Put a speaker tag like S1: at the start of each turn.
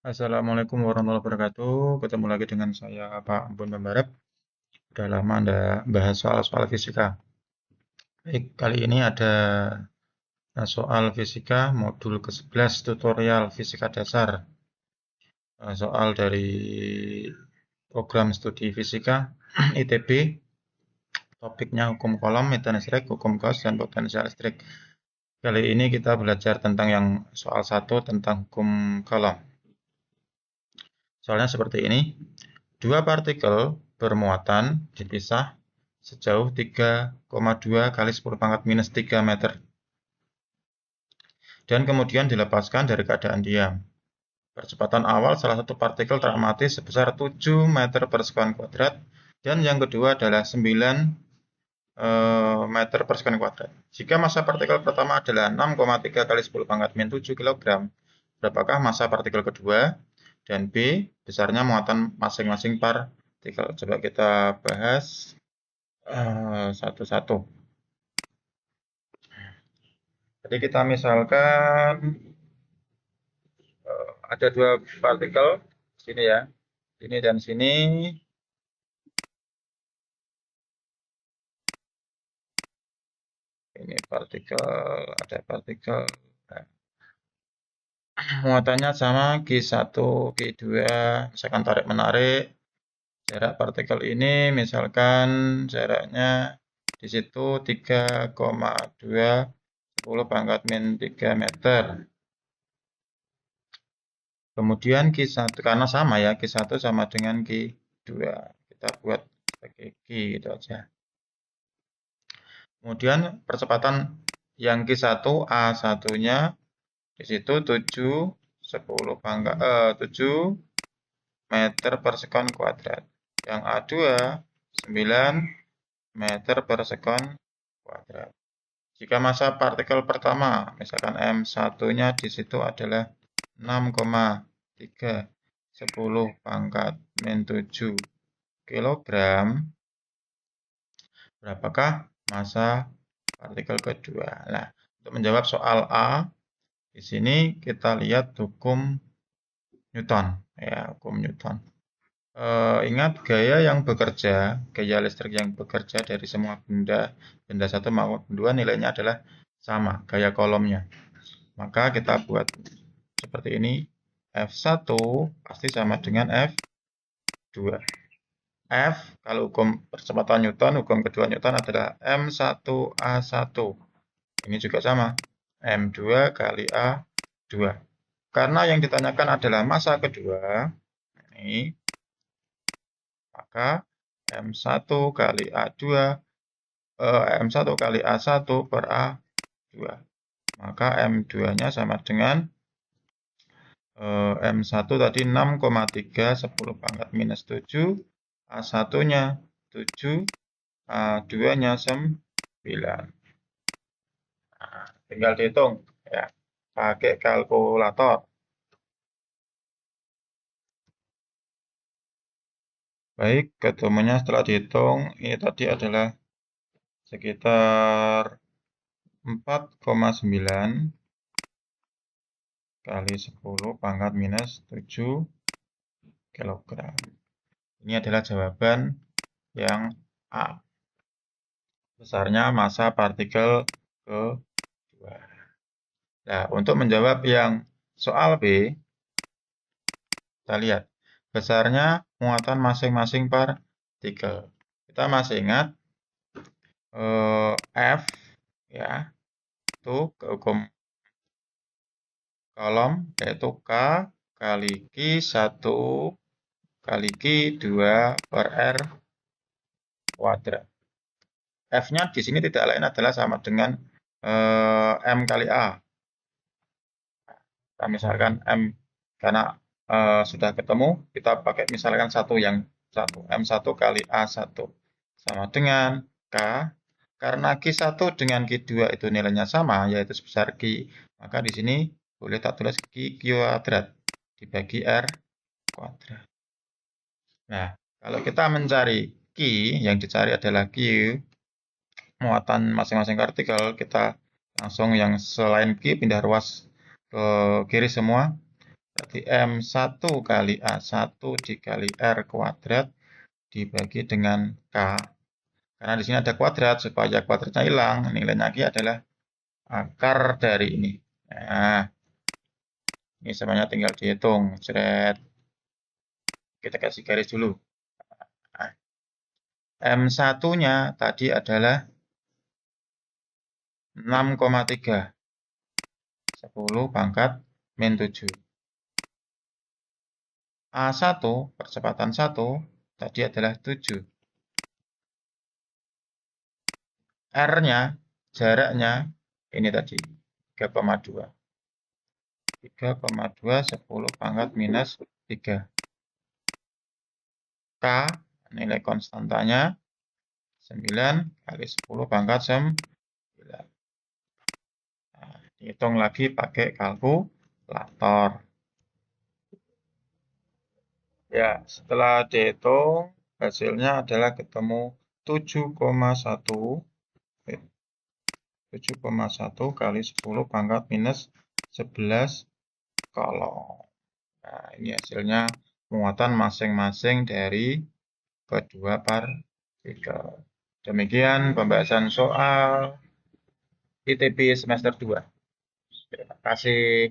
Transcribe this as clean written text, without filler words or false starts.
S1: Assalamualaikum warahmatullahi wabarakatuh. Ketemu lagi dengan saya Pak Ampun Pembarep. Udah lama Anda bahas soal-soal fisika. Baik, kali ini ada soal fisika modul ke-11 tutorial fisika dasar. Soal dari program studi fisika ITB. Topiknya hukum kolom, medan listrik, hukum Gauss, dan potensial listrik. Kali ini kita belajar tentang yang soal 1 tentang hukum kolom. Soalnya seperti ini. Dua partikel bermuatan dipisah sejauh 3,2 kali 10 pangkat minus 3 meter dan kemudian dilepaskan dari keadaan diam. Percepatan awal salah satu partikel teramati sebesar 7 meter per sekon kuadrat dan yang kedua adalah 9 meter per sekon kuadrat. Jika massa partikel pertama adalah 6,3 kali 10 pangkat min 7 kg, berapakah massa partikel kedua? Dan B, besarnya muatan masing-masing partikel. Coba kita bahas satu-satu. Jadi kita misalkan ada dua partikel sini ya, sini dan sini. Ini partikel, ada partikel. Nah, muatannya sama Q1, Q2, misalkan tarik menarik. Jarak partikel ini misalkan jaraknya di situ 3,2 10 pangkat min 3 meter. Kemudian Q1, karena sama ya, Q1 sama dengan Q2. Kita buat sebagai Q gitu aja. Kemudian percepatan yang Q1, A1-nya di situ 7 meter per sekon kuadrat. Yang A2 9 meter per sekon kuadrat. Jika massa partikel pertama, misalkan M1-nya di situ adalah 6,3 10 pangkat min 7 kilogram, berapakah massa partikel kedua? Nah, untuk menjawab soal A, di sini kita lihat hukum Newton, ya, hukum Newton. Ingat gaya yang bekerja, gaya listrik yang bekerja dari semua benda satu maupun dua nilainya adalah sama, gaya kolomnya. Maka kita buat seperti ini, F1 pasti sama dengan F2. F, kalau hukum percepatan Newton, hukum kedua Newton adalah M1A1. Ini juga sama, M2 kali A2. Karena yang ditanyakan adalah massa kedua, ini, maka M1 kali A2, M1 kali A1 per A2. Maka M2-nya sama dengan M1 tadi 6,3 10 pangkat minus 7, A1-nya 7, A2-nya 9. Nah, tinggal dihitung ya, pakai kalkulator. Baik, ketemunya setelah dihitung, ini tadi adalah sekitar 4,9 kali 10 pangkat minus 7 kilogram. Ini adalah jawaban yang A. Besarnya massa partikel kedua. Nah, untuk menjawab yang soal B, kita lihat besarnya muatan masing-masing partikel. Kita masih ingat F ya, itu ke hukum kolom yaitu K kali Q1 kali Q2 per R kuadrat. F-nya di sini tidak lain adalah sama dengan M kali A. Nah, misalkan M, karena sudah ketemu, kita pakai misalkan yang satu. M1 kali A1 sama dengan K. Karena Q1 dengan Q2 itu nilainya sama, yaitu sebesar Q. Maka di sini boleh tak tulis Q kuadrat dibagi R kuadrat. Nah, kalau kita mencari Q, yang dicari adalah Q, muatan masing-masing partikel, kita langsung yang selain Q pindah ruas ke kiri semua. Berarti M1 kali A1 dikali R kuadrat dibagi dengan K. Karena di sini ada kuadrat, supaya kuadratnya hilang, nilainya Q adalah akar dari ini. Nah, ini semuanya tinggal dihitung. Seret. Kita kasih garis dulu. Nah, M1-nya tadi adalah 6,3. 10 pangkat min 7. A1, percepatan 1, tadi adalah 7. R-nya, jaraknya, ini tadi, 3,2. 3,2, 10 pangkat minus 3. K, nilai konstantanya, 9 kali 10 pangkat 9. Nah, hitung lagi pakai kalkulator. Ya, setelah dihitung, hasilnya adalah ketemu 7,1 kali 10 pangkat minus 11 kolom. Nah, ini hasilnya muatan masing-masing dari kedua partikel. Demikian pembahasan soal ITB semester 2. Terima kasih.